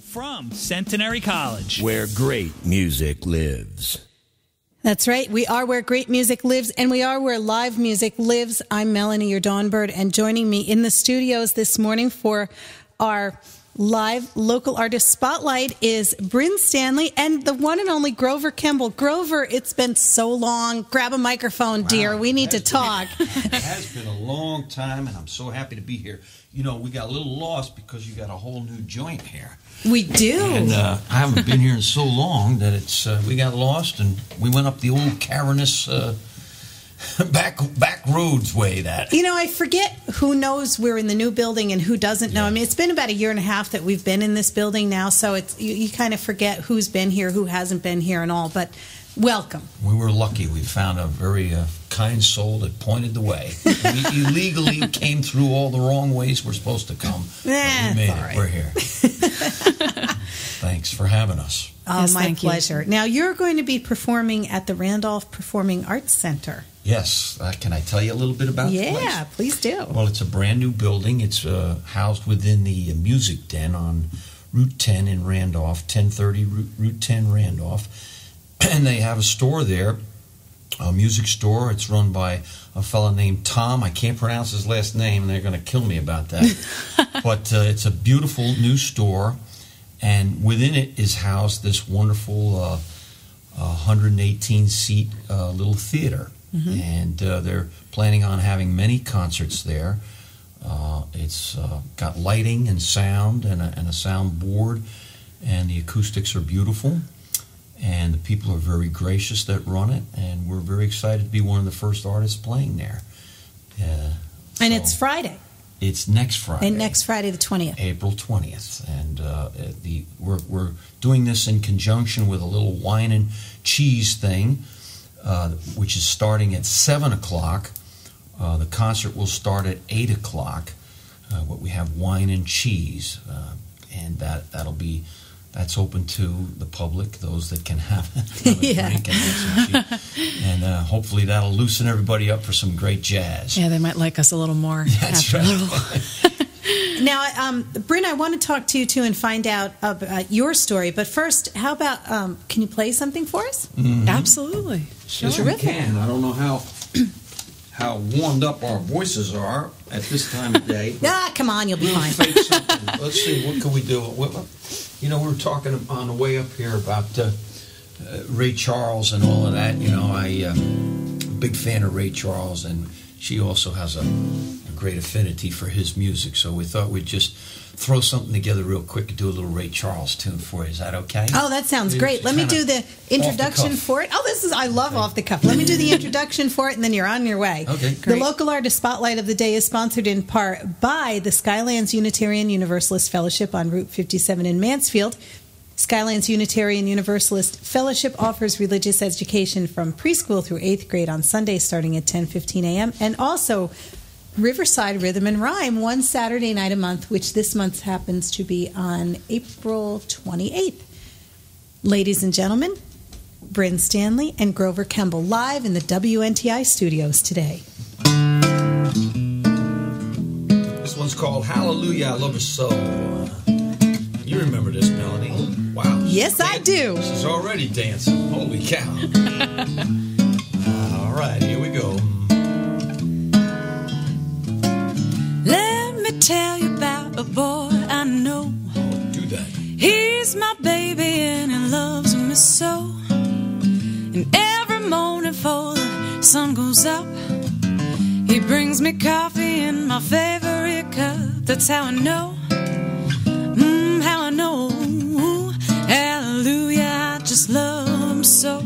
From Centenary College, where great music lives. That's right. We are where great music lives, and we are where live music lives. I'm Melanie, your Dawn Bird, and joining me in the studios this morning for our live local artist spotlight is Brynn Stanley and the one and only Grover Kemble. Grover, it's been so long. Grab a microphone, dear. We need to talk. It has been a long time, and I'm so happy to be here. You know, we got a little lost because you got a whole new joint here. We do. And I haven't been here in so long that it's we got lost, and we went up the old cavernous back roads way. That, you know, I forget who knows we're in the new building and who doesn't know. I mean, it's been about a year and a half that we've been in this building now, so it's you kind of forget who's been here, who hasn't been here, and all. But welcome. We were lucky. We found a very kind soul that pointed the way. We illegally came through all the wrong ways we're supposed to come. We made it. Right. We're here. Thanks for having us. Oh, yes, my pleasure. Now, you're going to be performing at the Randolph Performing Arts Center. Yes. Can I tell you a little bit about the place? Yeah, please do. Well, it's a brand new building. It's housed within the Music Den on Route 10 in Randolph, 1030 Route 10 Randolph. And they have a store there, a music store. It's run by a fellow named Tom. I can't pronounce his last name, and they're going to kill me about that. But it's a beautiful new store, and within it is housed this wonderful 118-seat little theater. Mm-hmm. And they're planning on having many concerts there. It's got lighting and sound and a sound board, and the acoustics are beautiful. And the people are very gracious that run it, and we're very excited to be one of the first artists playing there. And it's Friday. It's next Friday. And next Friday, the 20th. April 20th. And we're doing this in conjunction with a little wine and cheese thing, which is starting at 7 o'clock. The concert will start at 8 o'clock. We have wine and cheese, and that'll be... That's open to the public, those that can have a drink and have some cheese. And hopefully that'll loosen everybody up for some great jazz. Yeah, they might like us a little more. That's right. Now, Brynn, I want to talk to you, too, and find out about your story. But first, how about, can you play something for us? Mm-hmm. Absolutely. Sure. Yes, we can. I don't know how warmed up our voices are at this time of day. Come on, you'll be fine. Let's see, what can we do? You know, we were talking on the way up here about Ray Charles and all of that. You know, I'm a big fan of Ray Charles, and she also has a great affinity for his music. So we thought we'd just throw something together real quick and do a little Ray Charles tune for you. Is that okay? Oh, that sounds great. Let me do the introduction for it. Oh, I love off the cuff. Let me do the introduction for it, and then you're on your way. Okay, great. The local artist spotlight of the day is sponsored in part by the Skylands Unitarian Universalist Fellowship on Route 57 in Mansfield. Skylands Unitarian Universalist Fellowship offers religious education from preschool through 8th grade on Sundays starting at 10:15 a.m. and also Riverside Rhythm and Rhyme one Saturday night a month, which this month happens to be on April 28th. Ladies and gentlemen, Brynn Stanley and Grover Kemble live in the WNTI studios today. This one's called Hallelujah, I Love Her So. You remember this melody? Wow. Yes, I do. She's already dancing. Holy cow. All right, here we go. Let me tell you about a boy I know. Do that. He's my baby and he loves me so. And every morning before the sun goes up, he brings me coffee in my favorite cup. That's how I know, how I know. Hallelujah, I just love him so.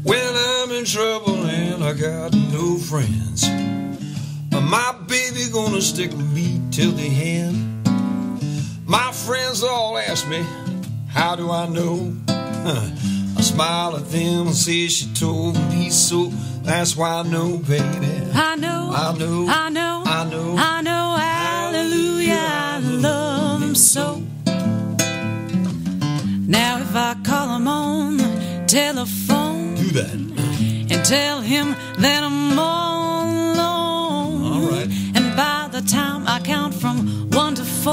When I'm in trouble and I got no friends, my baby gonna stick with me till the end. My friends all ask me, how do I know? I smile at them and say she told me so. That's why I know, baby. I know, I know, I know, I know, I know. Hallelujah, I love him so. Now if I call him on the telephone, do that, and tell him that I'm all alone. All right. And by the time I count from 1 to 4,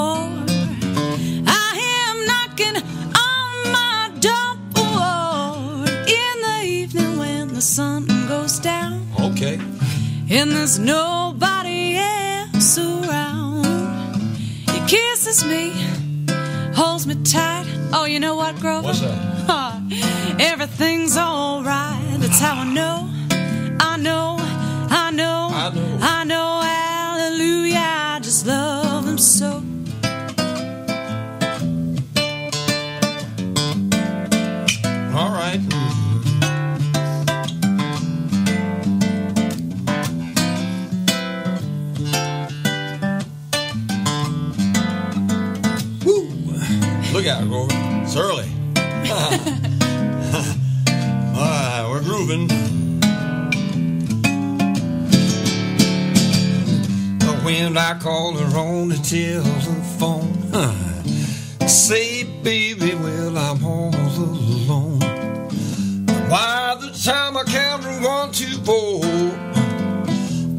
and there's nobody else around. He kisses me, holds me tight. Oh, you know what, Grover? What's that? Everything's alright. That's how I know. I know. Hallelujah, I just love him so. All right. Woo! Look out, Grover. It's early. All right, we're grooving. When I call her on the telephone, say, baby, well, I'm all alone. By the time I count from 1 to 4,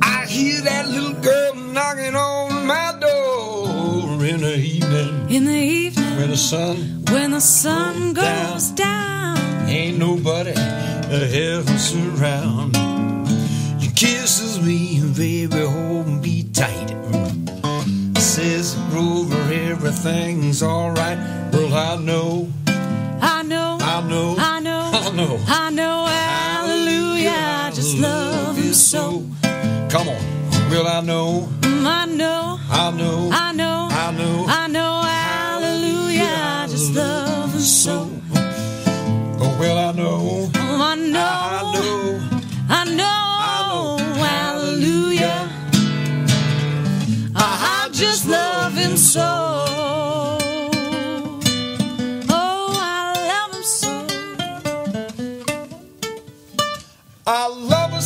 I hear that little girl knocking on my door in the evening. In the evening, When the sun goes down, ain't nobody else around. She kisses me, baby, hold me tight. Says, Grover, everything's alright. Well, I know. Hallelujah, I just love him so. Come on. Well, I know. Hallelujah, I just love him so. Oh, well, I know. Hallelujah, I just love him so. Oh, I love him so. I love her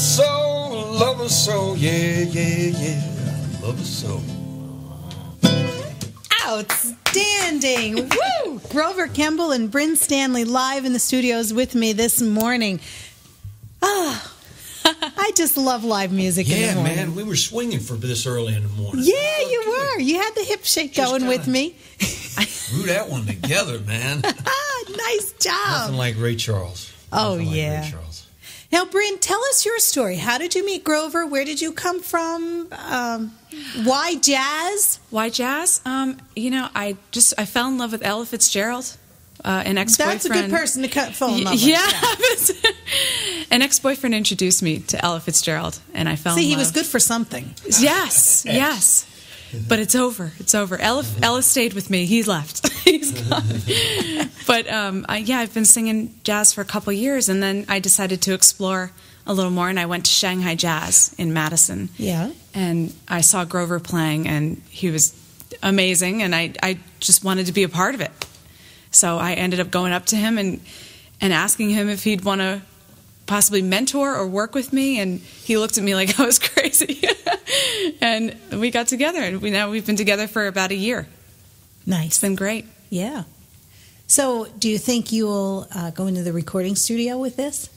so, yeah. I love her so. Outstanding. Woo! Grover Kemble and Brynn Stanley live in the studios with me this morning. I just love live music in the morning. Yeah, man, we were swinging for this early in the morning. Yeah, you were. You had the hip shake going with me. Threw that one together, man. Nice job. Nothing like Ray Charles. Oh, Nothing like yeah. Ray Charles. Now, Brynn, tell us your story. How did you meet Grover? Where did you come from? Why jazz? Why jazz? I fell in love with Ella Fitzgerald, an ex-boyfriend. That's a good person to fall in love with. Yeah. An ex-boyfriend introduced me to Ella Fitzgerald, and I fell in love. See, he was good for something. Yes. But it's over. Ella stayed with me. He left. He's gone. But I've been singing jazz for a couple years, and then I decided to explore a little more, and I went to Shanghai Jazz in Madison. Yeah. And I saw Grover playing, and he was amazing, and I just wanted to be a part of it. So I ended up going up to him and asking him if he'd want to possibly mentor or work with me, and he looked at me like I was crazy. And we got together, and we've been together for about a year. Nice. It's been great. Yeah. So do you think you will go into the recording studio with this?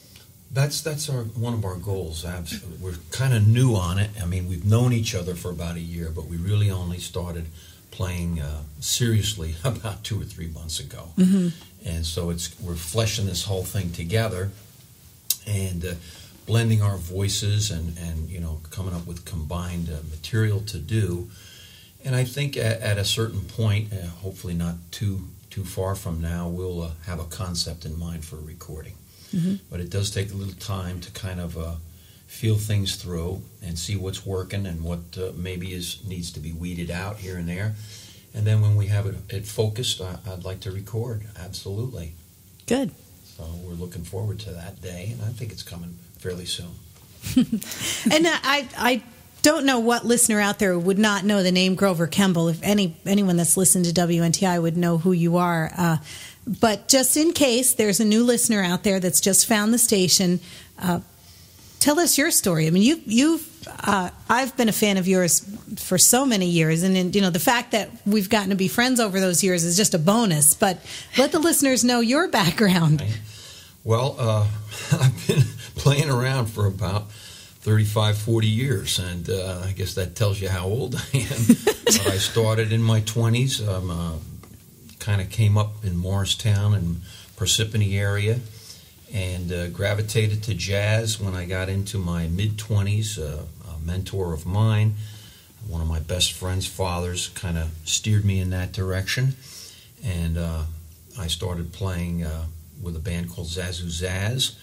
That's one of our goals. Absolutely. We're kind of new on it. I mean, we've known each other for about a year, but we really only started playing seriously about 2 or 3 months ago. Mm-hmm. And so we're fleshing this whole thing together and blending our voices and coming up with combined material to do. And I think at a certain point, hopefully not too far from now, we'll have a concept in mind for a recording. Mm-hmm. But it does take a little time to kind of feel things through and see what's working and what maybe needs to be weeded out here and there. And then when we have it focused, I'd like to record. Absolutely. Good. So we're looking forward to that day, and I think it's coming fairly soon. And I don't know what listener out there would not know the name Grover Kemble. If anyone that's listened to WNTI would know who you are. But just in case there's a new listener out there that's just found the station, tell us your story. I mean, I've been a fan of yours for so many years, and the fact that we've gotten to be friends over those years is just a bonus. But let the listeners know your background. Well, I've been playing around for about 35, 40 years, and I guess that tells you how old I am. But I started in my 20s. Kind of came up in Morristown and Parsippany area, and gravitated to jazz when I got into my mid-20s. mentor of mine. One of my best friend's fathers kind of steered me in that direction. And I started playing with a band called Zazu Zaz.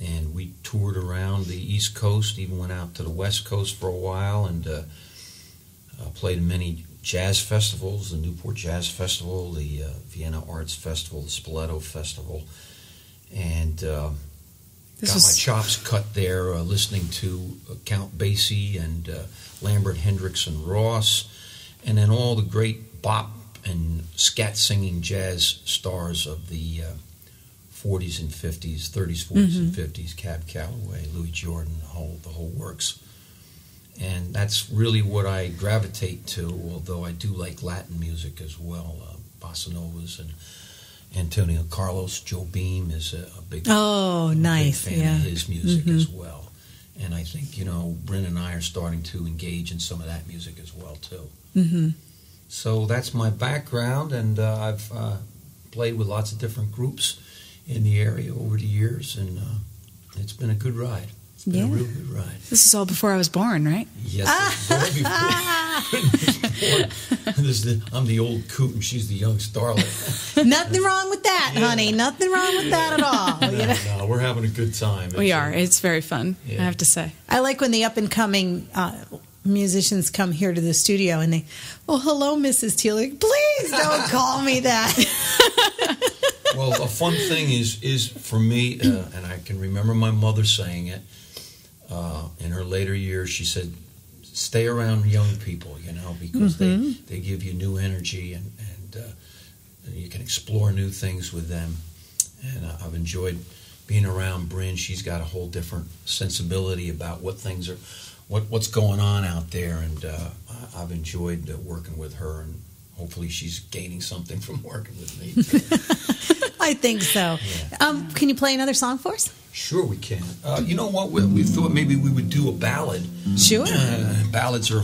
And we toured around the East Coast, even went out to the West Coast for a while, and played in many jazz festivals, the Newport Jazz Festival, the Vienna Arts Festival, the Spoleto Festival. And got my chops cut there listening to Count Basie and Lambert, Hendricks, and Ross, and then all the great bop and scat singing jazz stars of the 40s and 50s, 30s, 40s, and 50s, Cab Calloway, Louis Jordan, the whole works. And that's really what I gravitate to, although I do like Latin music as well, bossa novas and Antonio Carlos. Joe Beam is a big, nice, big fan of his music as well. And I think, Brynn and I are starting to engage in some of that music as well, too. So that's my background, and I've played with lots of different groups in the area over the years, and it's been a good ride. It's been a real good ride. This is all before I was born, right? Yes, before. I'm the old coot, and she's the young starlet. Nothing wrong with that, honey. Nothing wrong with that at all. No, we're having a good time. We are. It's very fun, I have to say. I like when the up-and-coming musicians come here to the studio, and they, hello, Mrs. Teeler. Please don't call me that. Well, a fun thing is for me, and I can remember my mother saying it, in her later years, she said, stay around young people, because they give you new energy, and you can explore new things with them. And I've enjoyed being around Brynn. She's got a whole different sensibility about what things are, what's going on out there, and I've enjoyed working with her, and hopefully she's gaining something from working with me too. I think so. Yeah. Can you play another song for us? Sure, we can. You know what? We thought maybe we would do a ballad. Sure. Ballads are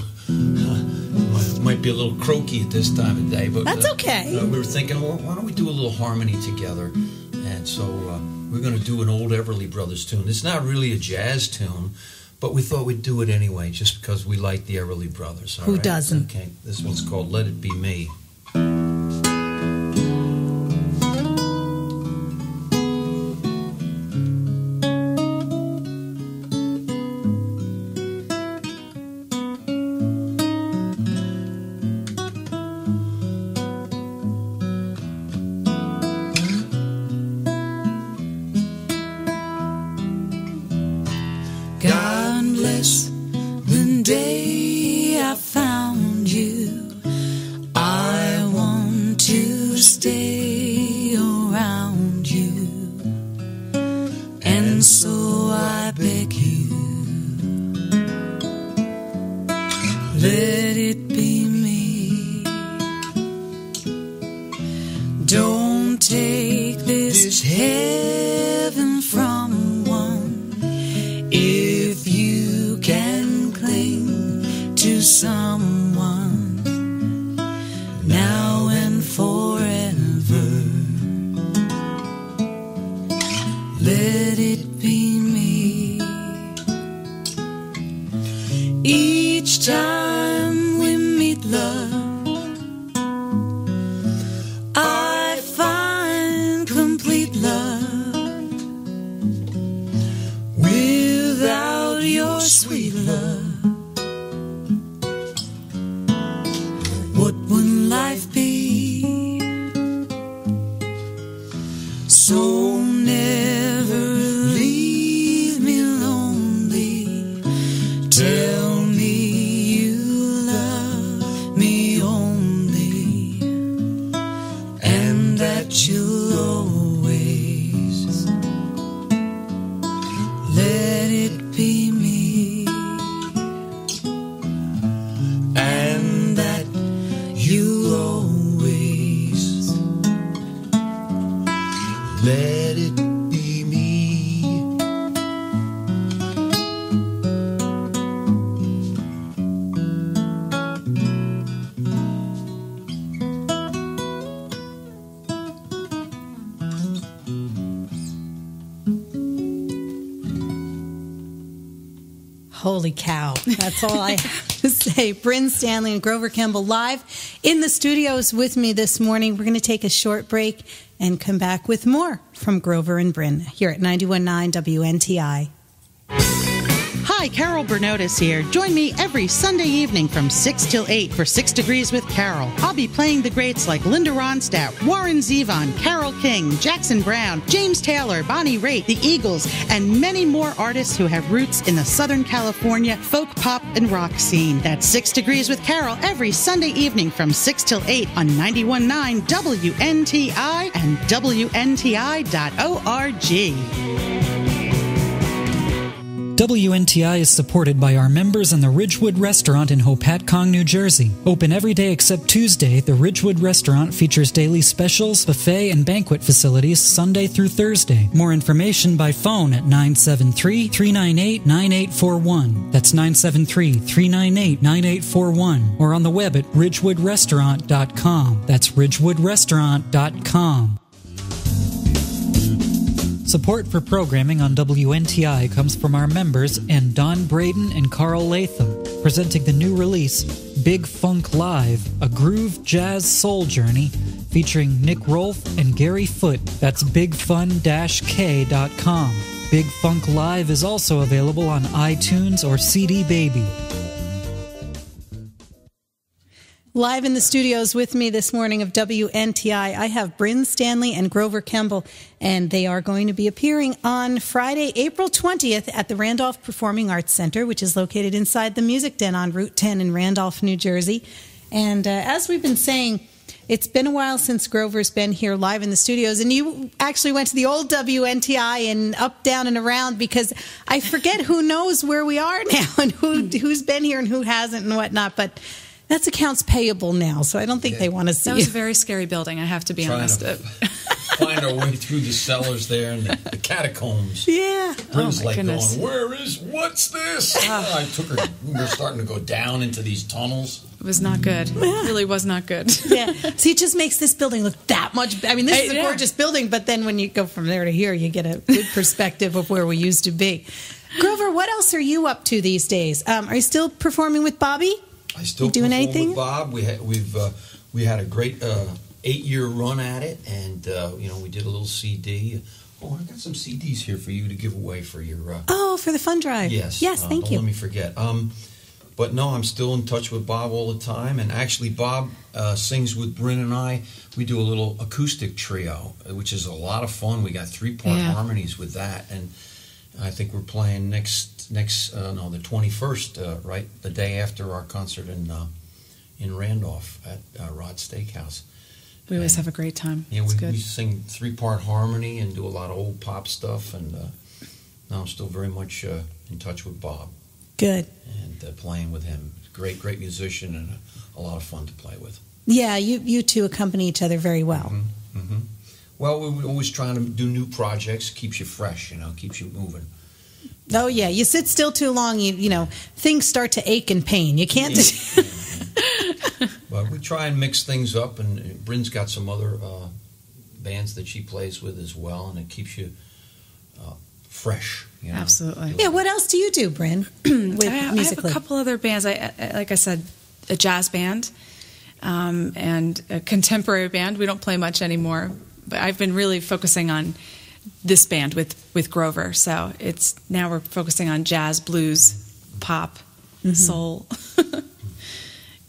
might be a little croaky at this time of day, but that's okay. We were thinking, well, why don't we do a little harmony together? And so we're going to do an old Everly Brothers tune. It's not really a jazz tune, but we thought we'd do it anyway, just because we like the Everly Brothers. Who doesn't? Okay, this one's called "Let It Be Me." Holy cow. That's all I have to say. Brynn Stanley and Grover Kemble live in the studios with me this morning. We're going to take a short break and come back with more from Grover and Brynn here at 91.9 WNTI. Hi, Carol Bernotis here. Join me every Sunday evening from 6 till 8 for 6 Degrees with Carol. I'll be playing the greats like Linda Ronstadt, Warren Zevon, Carole King, Jackson Brown, James Taylor, Bonnie Raitt, the Eagles, and many more artists who have roots in the Southern California folk, pop, and rock scene. That's 6 Degrees with Carol every Sunday evening from 6 till 8 on 91.9 WNTI and WNTI.org. WNTI is supported by our members and the Ridgewood Restaurant in Hopatcong, New Jersey. Open every day except Tuesday, the Ridgewood Restaurant features daily specials, buffet, and banquet facilities Sunday through Thursday. More information by phone at 973-398-9841. That's 973-398-9841. Or on the web at ridgewoodrestaurant.com. That's ridgewoodrestaurant.com. Support for programming on WNTI comes from our members and Don Braden and Carl Latham, presenting the new release, Big Funk Live, a groove jazz soul journey featuring Nick Rolfe and Gary Foote. That's bigfun-k.com. Big Funk Live is also available on iTunes or CD Baby. Live in the studios with me this morning of WNTI, I have Brynn Stanley and Grover Kemble, and they are going to be appearing on Friday, April 20th at the Randolph Performing Arts Center, which is located inside the Music Den on Route 10 in Randolph, New Jersey. And as we've been saying, it's been a while since Grover's been here live in the studios, and you actually went to the old WNTI and up, down, and around, because I forget who knows where we are now and who's been here and who hasn't and whatnot, but that's accounts payable now, so I don't think they want to see That was a very scary building, I have to be honest. Find our way through the cellars there and the catacombs. Yeah. Brynn's my goodness. going, what's this? I took her, we were starting to go down into these tunnels. It was not good. It really was not good. Yeah. See, it just makes this building look that much. I mean, this is a gorgeous building, but then when you go from there to here, you get a good perspective of where we used to be. Grover, what else are you up to these days? Are you still performing with Bobby? I still doing perform anything with Bob. We had a great 8-year run at it, and we did a little CD. Oh, I got some CDs here for you to give away for your. For the fund drive. Yes. Thank you. Don't let me forget. But no, I'm still in touch with Bob all the time, and actually Bob sings with Brynn and I. We do a little acoustic trio, which is a lot of fun. We got 3-part harmonies with that, and I think we're playing the 21st, right, the day after our concert in Randolph at Rod's Steakhouse. We always have a great time. Yeah, it's we good. sing 3-part harmony and do a lot of old pop stuff, and now I'm still very much in touch with Bob. Good. And playing with him. Great musician and a lot of fun to play with. Yeah, you two accompany each other very well. Mm-hmm. Mm-hmm. Well, we're always trying to do new projects. Keeps you fresh, keeps you moving. Oh, yeah. You sit still too long, things start to ache and pain. You can't... But we try and mix things up, and Brynn's got some other bands that she plays with as well, and it keeps you fresh. Absolutely. Yeah, what else do you do, Brynn, I have a couple other bands. Like I said, a jazz band and a contemporary band. We don't play much anymore, but I've been really focusing on this band with Grover. So now we're focusing on jazz, blues, pop, soul.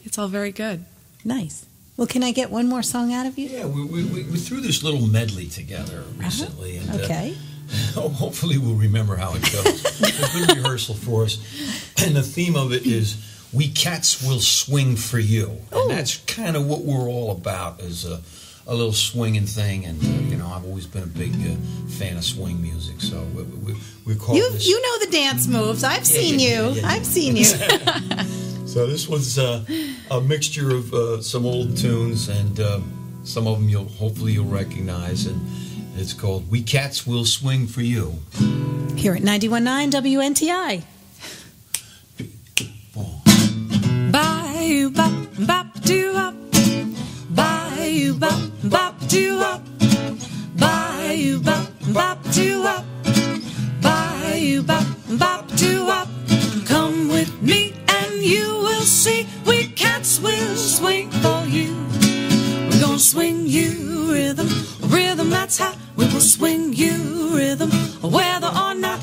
It's all very good. Nice. Well, can I get one more song out of you? Yeah, we threw this little medley together recently. And, okay. Hopefully we'll remember how it goes. There's been rehearsal for us. And the theme of it is, "We Cats Will Swing for You." And that's kind of what we're all about, is a little swinging thing. And, I've always been a big fan of swing music. So we call this... You know the dance moves. I've seen you. I've seen you. So this was a mixture of some old tunes, and some of them hopefully you'll recognize, and it's called "We Cats Will Swing for You." Here at 91.9 WNTI. Bye bop bop doo up. Bye bop bop doo up. Bye bop bop doo up. Bye bop bop doo up. Come you rhythm, rhythm that's how we will swing you rhythm, whether or not.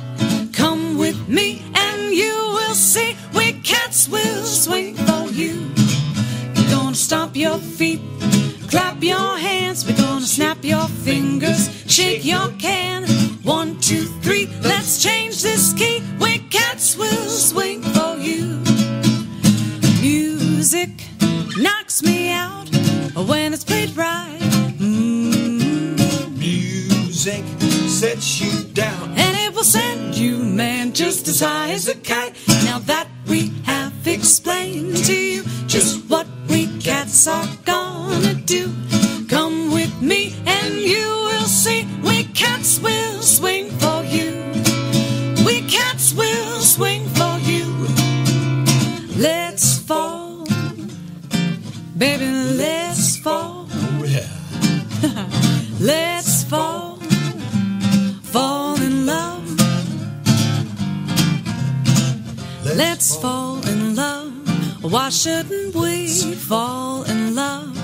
Come with me and you will see we cats will swing for you. You're gonna stomp your feet, clap your hands, we're gonna snap your fingers, shake your can. 1, 2, 3, let's change this key. We cats will swing for you. Music knocks me out when it's played right. Music sets you down, and it will send you, man, just as high as a kite. Now that we have explained to you just what we cats are gonna do, come with me and you will see we cats will swing for you. We cats will swing for you. Let's fall, baby, let's fall. oh yeah. Let's fall, fall in love. Let's fall in love. Why shouldn't we fall in love?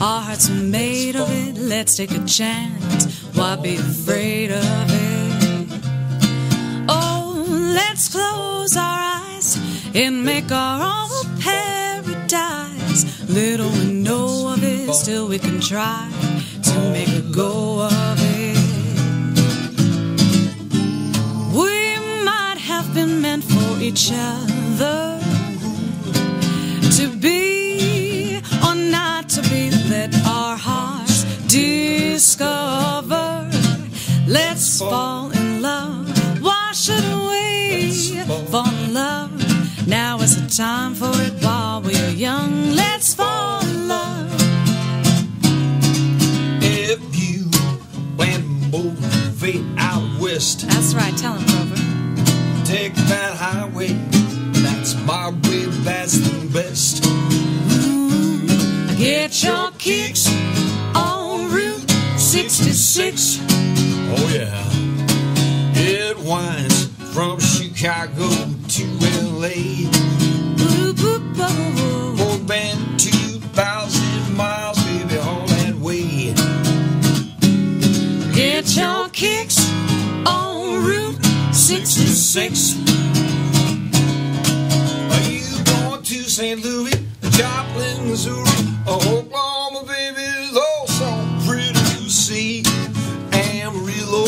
Our hearts are made of it. Let's take a chance. Why be afraid of it? Oh, let's close our eyes and make our own paradise. Little we know of it, still we can try to make a go of it. We might have been meant for each other, to be or not to be. Let our hearts discover. Let's fall in love. Why shouldn't we fall in love? Now is the time for it while we're young. Let's fall in love. If you plan to motivate out west, That's right, tell him, Grover. take that highway. That's my way, that's the best. Get your kicks on Route 66. Oh yeah. It winds from Chicago to LA. Boop, boop, boop. More than 2,000 miles, baby, all that way. Get your kicks on Route 66. Are you going to St. Louis, Joplin, Missouri, Oklahoma, baby, is also pretty to see. Amarillo,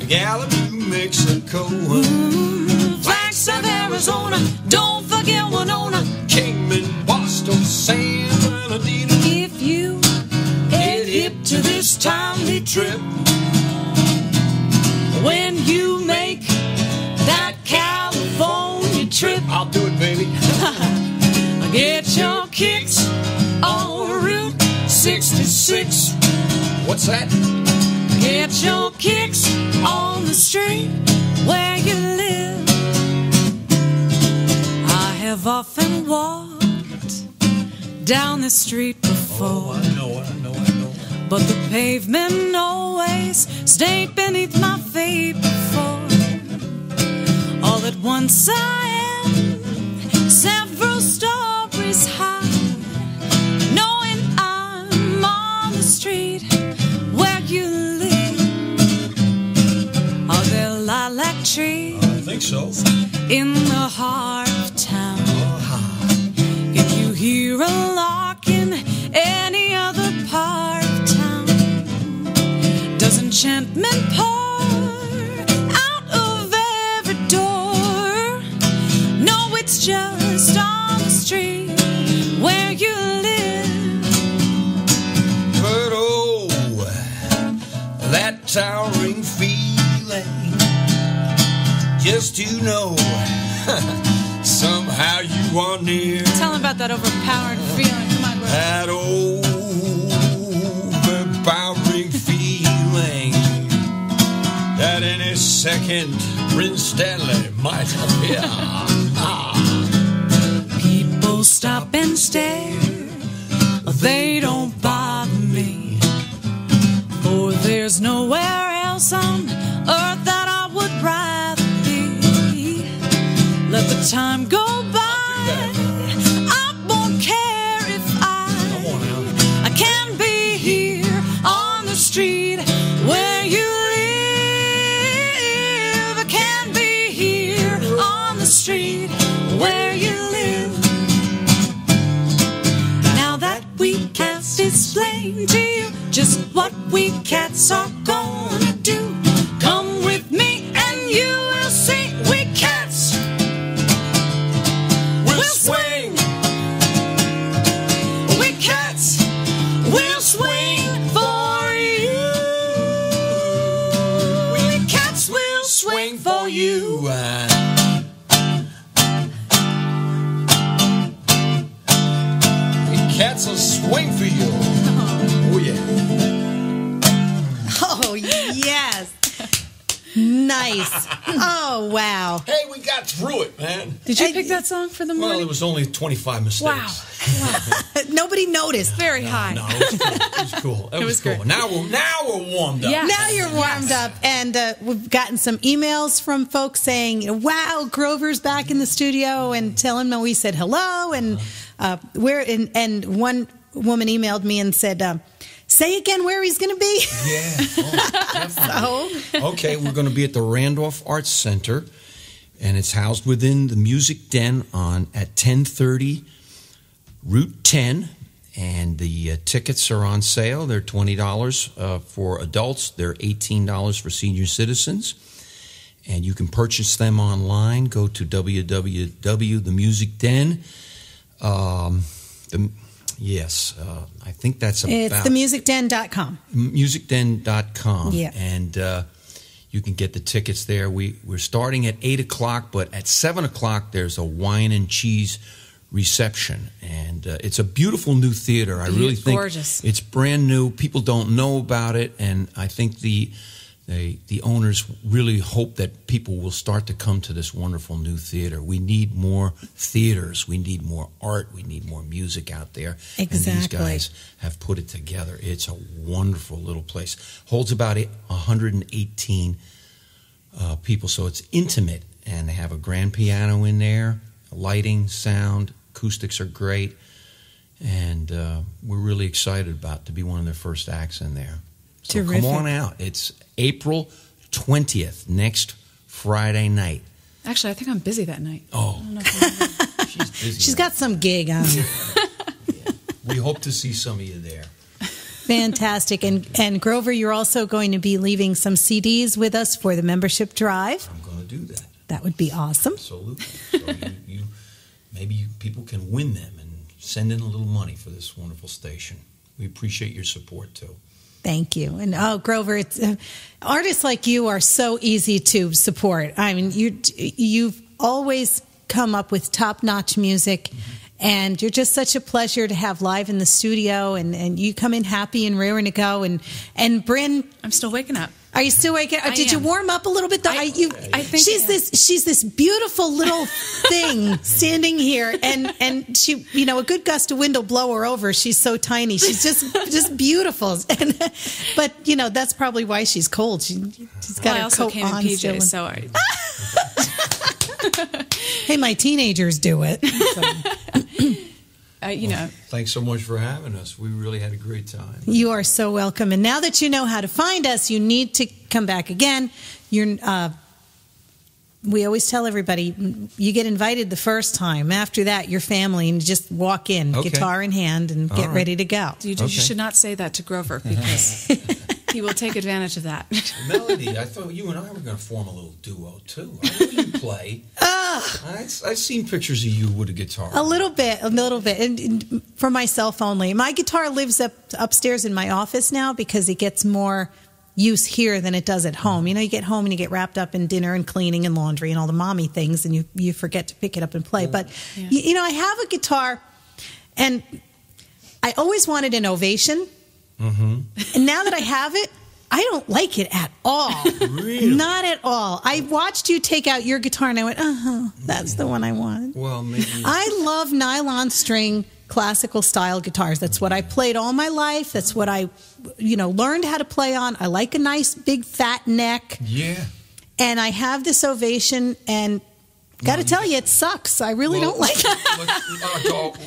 Gallup, New Mexico, Flagstaff, Arizona. Don't forget Winona. Kingman, Boston, San Bernardino. If you get hip to this timely trip, when you make that California trip, I'll do it, baby. get your kicks on Route 66. What's that? Get your kicks on the street where you live. I have often walked down the street before, I know. but the pavement always stayed beneath my feet before. All at once I am several stories high, knowing I'm on the street where you live. Are there lilac trees I think so. in the heart of town? Can you hear a lark in any other part of town? Does enchantment pour out of every door? No, it's just on the street where you live. But oh, that towering feeling, just to know somehow you are near. Tell him about that overpowering feeling. Come on, Grover. That overpowering feeling that any second Brynn Stanley might appear. People stop and stare, they don't bother me, for there's nowhere else on earth that I would rather be. Let the time go by, I won't care if I can be here explain to you just what we cats are gonna do. Come with me and you will see we cats will swing. We cats will swing for you. We cats will swing for you. Cats will swing for you. Oh, yeah. Oh, yes. Nice. Oh, wow. Hey, we got through it, man. Did you pick that song for the morning? Well, it was only 25 mistakes. Wow. Nobody noticed. Very high. No, it was cool. It was cool. great. Now we're warmed up. Yes. Now you're warmed up, and we've gotten some emails from folks saying, "Wow, Grover's back in the studio," and telling them we said hello, and and one woman emailed me and said, "Say again where he's going to be." Yeah. Oh, definitely. Okay, we're going to be at the Randolph Arts Center, and it's housed within the Music Den at 1030 Route 10. And the tickets are on sale. They're $20 for adults. They're $18 for senior citizens. And you can purchase them online. Go to www.themusicden. I think that's about... It's themusicden.com. Musicden.com. Yeah. And you can get the tickets there. We're starting at 8 o'clock, but at 7 o'clock there's a wine and cheese reception. And it's a beautiful new theater. I really think gorgeous. It's brand new. People don't know about it, and I think the owners really hope that people will start to come to this wonderful new theater. We need more theaters. We need more art. We need more music out there. Exactly. And these guys have put it together. It's a wonderful little place. Holds about 118 people, so it's intimate. And they have a grand piano in there, lighting, sound, acoustics are great. And we're really excited to be one of their first acts in there. So Terrific. Come on out. It's April 20th, next Friday night. Actually, I think I'm busy that night. Oh, I don't know if she's busy. She's got some gig on. We hope to see some of you there. Fantastic. And Grover, you're also going to be leaving some CDs with us for the membership drive. I'm going to do that. That would be awesome. Absolutely. So maybe people can win them and send in a little money for this wonderful station. We appreciate your support, too. Thank you. And Grover, it's artists like you are so easy to support. I mean, you've always come up with top-notch music, and you're just such a pleasure to have live in the studio. And you come in happy and raring to go. And Brynn, I'm still waking up. Are you still waking up? Did you warm up a little bit? I think she's this beautiful little thing standing here, and she, a good gust of wind will blow her over. She's so tiny. She's just beautiful. But that's probably why she's cold. She's got her also coat came in on. PJs, so Hey, my teenagers do it. So. Thanks so much for having us. We really had a great time. You are so welcome. And now that you know how to find us, you need to come back again. We always tell everybody, you get invited the first time. After that, you're family, and you just walk in, guitar in hand, and get ready to go. You should not say that to Grover, because he will take advantage of that. Melody, I thought you and I were going to form a little duo, too. I know you play. I've seen pictures of you with a guitar. A little bit. And for myself only. My guitar lives upstairs in my office now because it gets more use here than it does at home. You get home and you get wrapped up in dinner and cleaning and laundry and all the mommy things, and you forget to pick it up and play. But, I have a guitar, and I always wanted an Ovation. Mm-hmm. And now that I have it, I don't like it at all. Really? Not at all. I watched you take out your guitar, and I went, that's the one I want. Well, maybe. I love nylon string classical style guitars. That's what I played all my life. That's what I, learned how to play on. I like a nice big fat neck. Yeah. And I have this Ovation, and Got to tell you, it sucks. I really don't like it.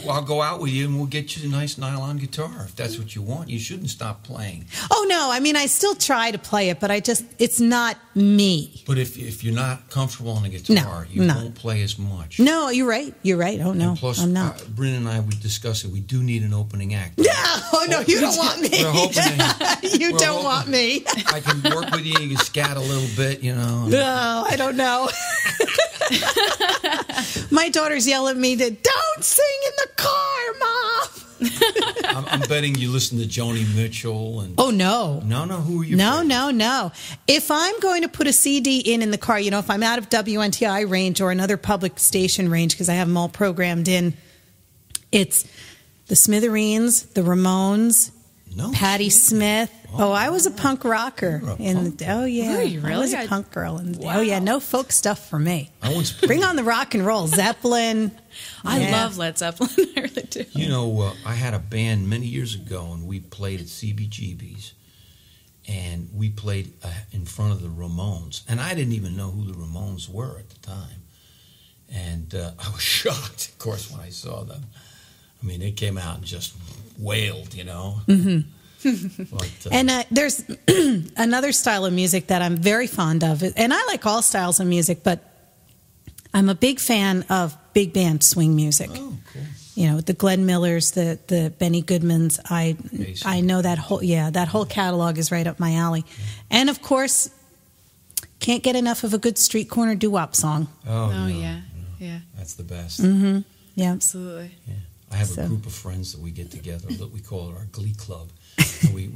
I'll go out with you and we'll get you a nice nylon guitar if that's what you want. You shouldn't stop playing. Oh, no. I mean, I still try to play it, but it's not me. But if you're not comfortable on the guitar, you won't play as much. No, you're right. You're right. Oh, no, and plus, I'm not. Brynn and I, we discussed it. We do need an opening act. No, you don't want me. We're hoping you don't want me. I can work with you. You can scat a little bit, you know. No, I don't know. My daughters yell at me to don't sing in the car, Mom. I'm betting you listen to Joni Mitchell and. Oh no! Who are you? No. If I'm going to put a CD in the car, if I'm out of WNTI range or another public station range because I have them all programmed in, it's the Smithereens, the Ramones, Patti Smith. Oh, I was a punk rocker. Were you really? I was a punk girl. Oh, yeah, no folk stuff for me. Bring on the rock and roll. Zeppelin. I love Led Zeppelin. I really do. I had a band many years ago, and we played at CBGB's, and we played in front of the Ramones. And I didn't even know who the Ramones were at the time. And I was shocked, of course, when I saw them. I mean, they came out and just wailed, Mm-hmm. But, and there's another style of music that I'm very fond of, and I like all styles of music, but I'm a big fan of big band swing music. Oh, cool. The Glenn Millers, the Benny Goodmans. I know that whole catalog is right up my alley, and of course, can't get enough of a good street corner doo-wop song. Oh yeah. That's the best. Mm-hmm. Yeah, absolutely. Yeah. I have a group of friends that we get together that we call it our Glee Club. And we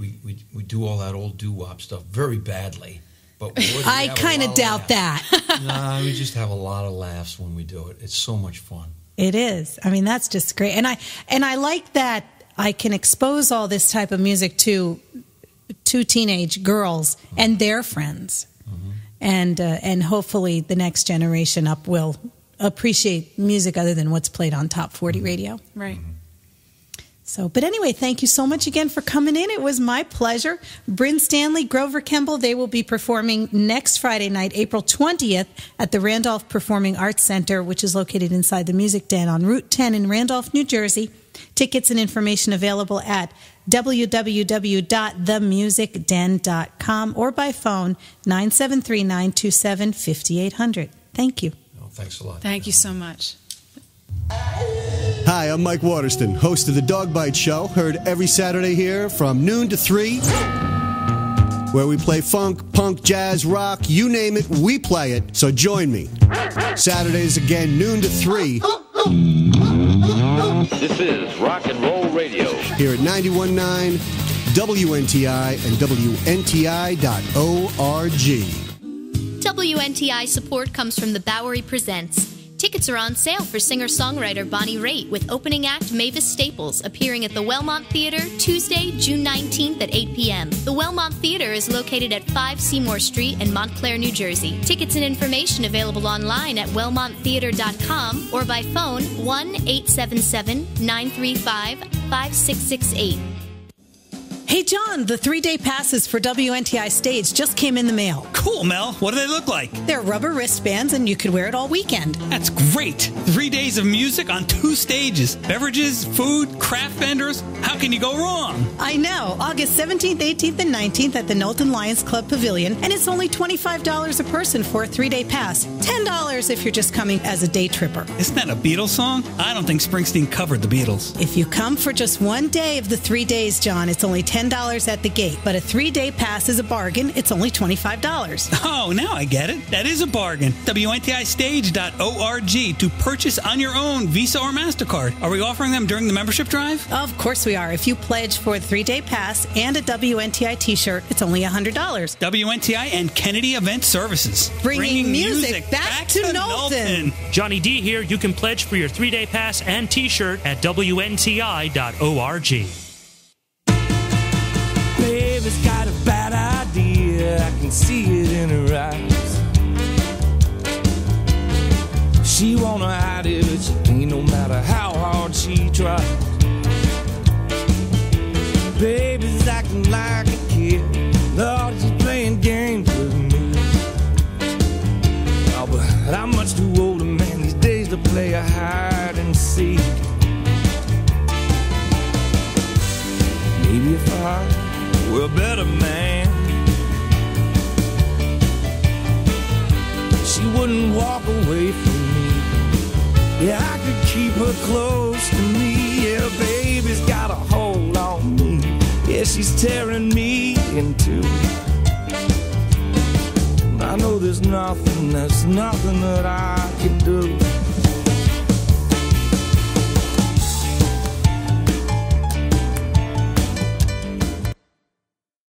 do all that old doo-wop stuff very badly. But I kind of doubt that. No, we just have a lot of laughs when we do it. It's so much fun. It is. I mean, that's just great. And I like that I can expose all this type of music to teenage girls and their friends. Mm-hmm. And hopefully the next generation up will appreciate music other than what's played on Top 40 radio. Right. Mm-hmm. So, but anyway, thank you so much again for coming in. It was my pleasure. Brynn Stanley, Grover Kemble, they will be performing next Friday night, April 20th, at the Randolph Performing Arts Center, which is located inside the Music Den on Route 10 in Randolph, New Jersey. Tickets and information available at www.themusicden.com or by phone 973-927-5800. Thank you. Thanks a lot. Thank you so much. Hi, I'm Mike Waterston, host of The Dog Bite Show, heard every Saturday here from noon to 3, where we play funk, punk, jazz, rock, you name it, we play it. So join me. Saturdays again, noon to 3. This is Rock and Roll Radio. Here at 91.9 WNTI and WNTI.org. WNTI support comes from the Bowery Presents. Tickets are on sale for singer-songwriter Bonnie Raitt with opening act Mavis Staples appearing at the Wellmont Theater Tuesday, June 19th at 8 p.m. The Wellmont Theater is located at 5 Seymour Street in Montclair, New Jersey. Tickets and information available online at wellmonttheater.com or by phone 1-877-935-5668. Hey, John, the 3-day passes for WNTI Stage just came in the mail. Cool, Mel. What do they look like? They're rubber wristbands, and you could wear it all weekend. That's great. 3 days of music on 2 stages. Beverages, food, craft vendors. How can you go wrong? I know. August 17th, 18th, and 19th at the Knowlton Lions Club Pavilion, and it's only $25 a person for a 3-day pass. $10 if you're just coming as a day tripper. Isn't that a Beatles song? I don't think Springsteen covered the Beatles. If you come for just 1 day of the 3 days, John, it's only $10 at the gate, but a 3-day pass is a bargain. It's only $25. Oh, now I get it. That is a bargain. WNTIstage.org to purchase on your own Visa or MasterCard. Are we offering them during the membership drive? Of course we are. If you pledge for a 3-day pass and a WNTI t-shirt, it's only $100. WNTI and Kennedy Event Services. Bringing music back to Knowlton. Johnny D here. You can pledge for your 3-day pass and t-shirt at WNTI.org. Baby's got a bad idea, I can see it in her eyes. She wanna hide it, but she ain't, no matter how hard she tries. Baby's acting like a kid, Lord, she's playing games with me. Oh, but I'm much too old a man a better man. She wouldn't walk away from me. Yeah, I could keep her close to me. Yeah, baby's got a hold on me. Yeah, she's tearing me in two. I know there's nothing that I can do.